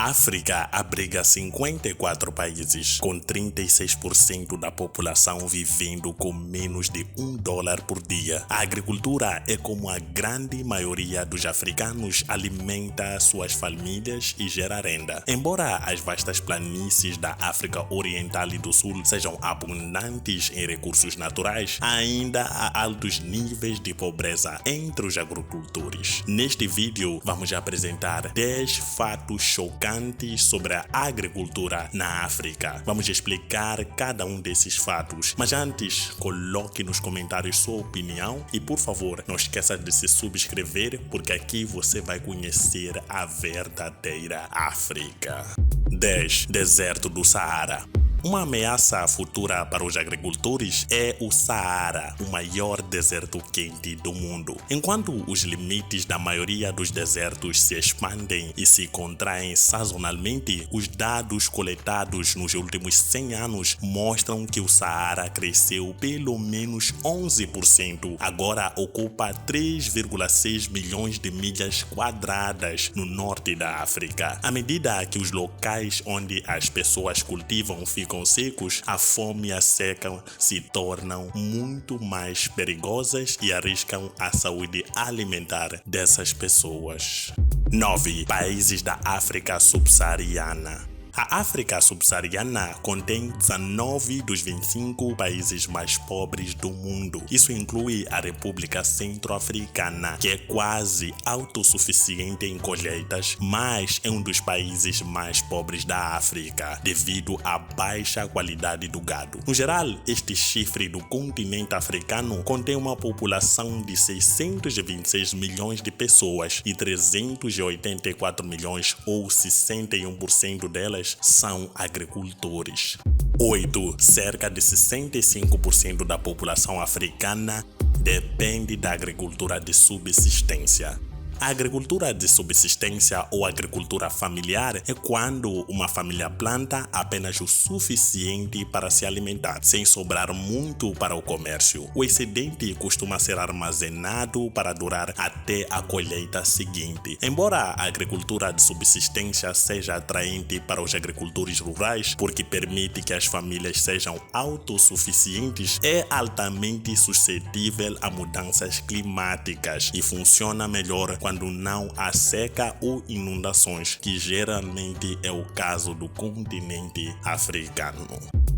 A África abriga 54 países, com 36% da população vivendo com menos de $1 por dia. A agricultura é como a grande maioria dos africanos alimenta suas famílias e gera renda. Embora as vastas planícies da África Oriental e do Sul sejam abundantes em recursos naturais, ainda há altos níveis de pobreza entre os agricultores. Neste vídeo, vamos apresentar 10 fatos chocantes sobre a agricultura na África. Vamos explicar cada um desses fatos, mas antes, coloque nos comentários sua opinião e, por favor, não esqueça de se subscrever, porque aqui você vai conhecer a verdadeira África. 10. Deserto do Saara. Uma ameaça futura para os agricultores é o Saara, o maior deserto quente do mundo. Enquanto os limites da maioria dos desertos se expandem e se contraem sazonalmente, os dados coletados nos últimos 100 anos mostram que o Saara cresceu pelo menos 11%. Agora ocupa 3,6 milhões de milhas quadradas no norte da África. À medida que os locais onde as pessoas cultivam ficam secos, a fome e a seca se tornam muito mais perigosas e arriscam a saúde alimentar dessas pessoas. 9. Países da África subsaariana. A África subsaariana contém 19 dos 25 países mais pobres do mundo. Isso inclui a República Centro-Africana, que é quase autossuficiente em colheitas, mas é um dos países mais pobres da África, devido à baixa qualidade do gado. No geral, este chifre do continente africano contém uma população de 626 milhões de pessoas e 384 milhões, ou 61% delas, são agricultores. 8. Cerca de 65% da população africana depende da agricultura de subsistência. A agricultura de subsistência ou agricultura familiar é quando uma família planta apenas o suficiente para se alimentar, sem sobrar muito para o comércio. O excedente costuma ser armazenado para durar até a colheita seguinte. Embora a agricultura de subsistência seja atraente para os agricultores rurais, porque permite que as famílias sejam autossuficientes, é altamente suscetível a mudanças climáticas e funciona melhor quando não há seca ou inundações, que geralmente é o caso do continente africano.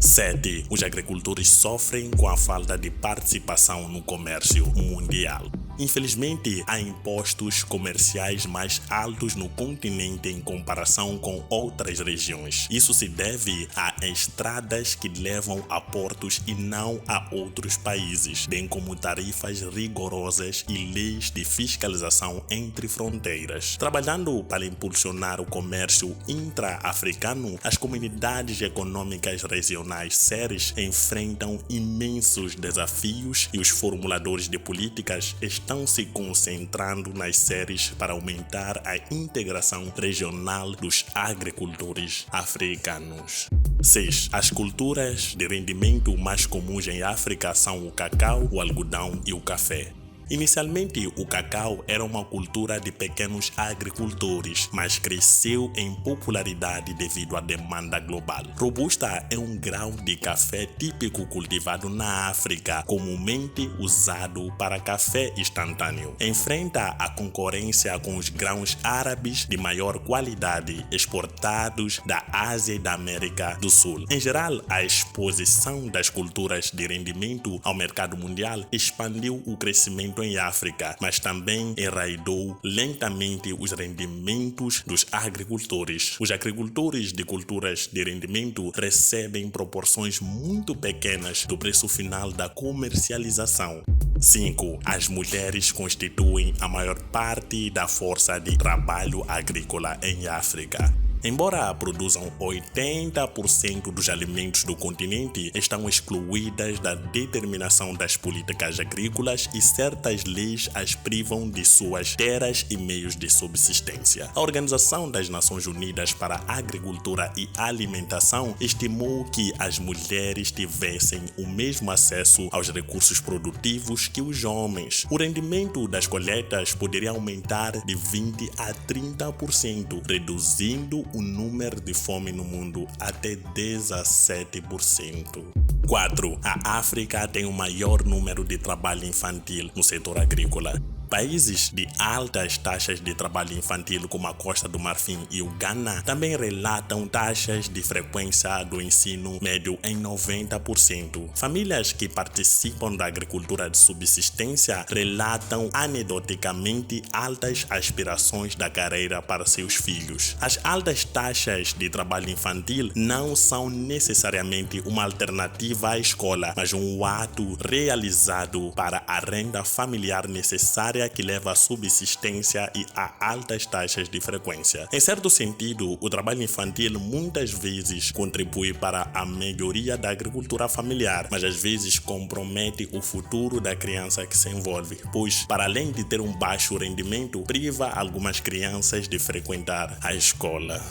7. Os agricultores sofrem com a falta de participação no comércio mundial. Infelizmente, há impostos comerciais mais altos no continente em comparação com outras regiões. Isso se deve a estradas que levam a portos e não a outros países, bem como tarifas rigorosas e leis de fiscalização entre fronteiras. Trabalhando para impulsionar o comércio intra-africano, as comunidades econômicas regionais SERES enfrentam imensos desafios e os formuladores de políticas estão se concentrando nas SERES para aumentar a integração regional dos agricultores africanos. 6. As culturas de rendimento mais comuns em África são o cacau, o algodão e o café. Inicialmente, o cacau era uma cultura de pequenos agricultores, mas cresceu em popularidade devido à demanda global. Robusta é um grão de café típico cultivado na África, comumente usado para café instantâneo. Enfrenta a concorrência com os grãos árabes de maior qualidade exportados da Ásia e da América do Sul. Em geral, a exposição das culturas de rendimento ao mercado mundial expandiu o crescimento em África, mas também enraizou lentamente os rendimentos dos agricultores. Os agricultores de culturas de rendimento recebem proporções muito pequenas do preço final da comercialização. 5. As mulheres constituem a maior parte da força de trabalho agrícola em África. Embora produzam 80% dos alimentos do continente, estão excluídas da determinação das políticas agrícolas e certas leis as privam de suas terras e meios de subsistência. A Organização das Nações Unidas para a Agricultura e Alimentação estimou que as mulheres tivessem o mesmo acesso aos recursos produtivos que os homens. O rendimento das colheitas poderia aumentar de 20 a 30%, reduzindo o número de fome no mundo até 17%. 4. A África tem o maior número de trabalho infantil no setor agrícola. Países de altas taxas de trabalho infantil como a Costa do Marfim e o Ghana também relatam taxas de frequência do ensino médio em 90%. Famílias que participam da agricultura de subsistência relatam anedoticamente altas aspirações da carreira para seus filhos. As altas taxas de trabalho infantil não são necessariamente uma alternativa à escola, mas um ato realizado para a renda familiar necessária que leva à subsistência e a altas taxas de frequência. Em certo sentido, o trabalho infantil muitas vezes contribui para a melhoria da agricultura familiar, mas às vezes compromete o futuro da criança que se envolve, pois, para além de ter um baixo rendimento, priva algumas crianças de frequentar a escola.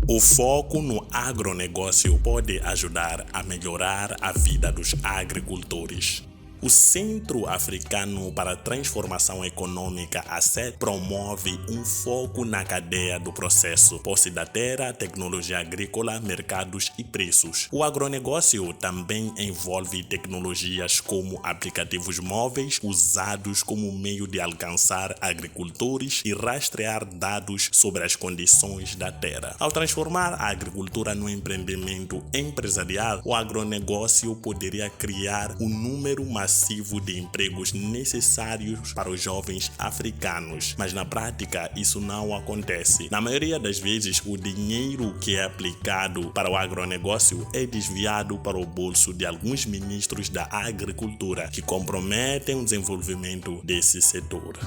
O foco no agronegócio pode ajudar a melhorar a vida dos agricultores. O Centro Africano para a Transformação Econômica, ACET, promove um foco na cadeia do processo, posse da terra, tecnologia agrícola, mercados e preços. O agronegócio também envolve tecnologias como aplicativos móveis usados como meio de alcançar agricultores e rastrear dados sobre as condições da terra. Ao transformar a agricultura no empreendimento empresarial, o agronegócio poderia criar um número massivo de empregos necessários para os jovens africanos, mas na prática isso não acontece. Na maioria das vezes, o dinheiro que é aplicado para o agronegócio é desviado para o bolso de alguns ministros da agricultura, que comprometem o desenvolvimento desse setor.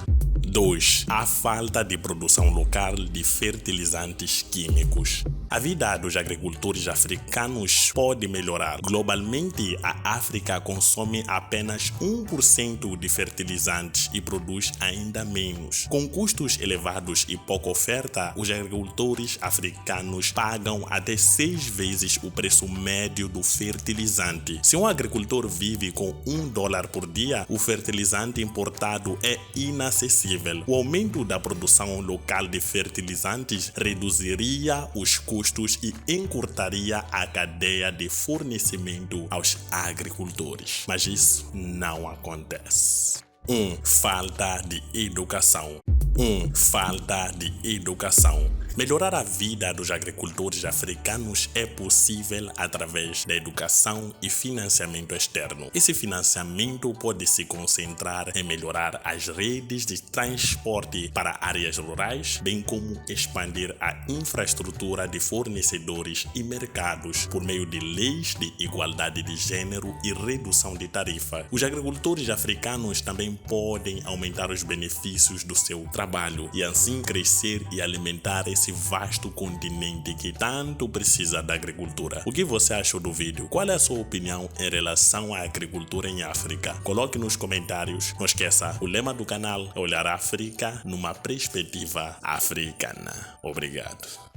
2. A falta de produção local de fertilizantes químicos. A vida dos agricultores africanos pode melhorar. Globalmente, a África consome apenas 1% de fertilizantes e produz ainda menos. Com custos elevados e pouca oferta, os agricultores africanos pagam até 6 vezes o preço médio do fertilizante. Se um agricultor vive com $1 por dia, o fertilizante importado é inacessível. O aumento da produção local de fertilizantes reduziria os custos e encurtaria a cadeia de fornecimento aos agricultores. Mas isso não acontece. 1. Falta de educação. Falta de educação. Melhorar a vida dos agricultores africanos é possível através da educação e financiamento externo. Esse financiamento pode se concentrar em melhorar as redes de transporte para áreas rurais, bem como expandir a infraestrutura de fornecedores e mercados por meio de leis de igualdade de gênero e redução de tarifa. Os agricultores africanos também podem aumentar os benefícios do seu trabalho e assim crescer e alimentar esse vasto continente que tanto precisa da agricultura. O que você achou do vídeo? Qual é a sua opinião em relação à agricultura em África? Coloque nos comentários. Não esqueça, o lema do canal é olhar a África numa perspectiva africana. Obrigado.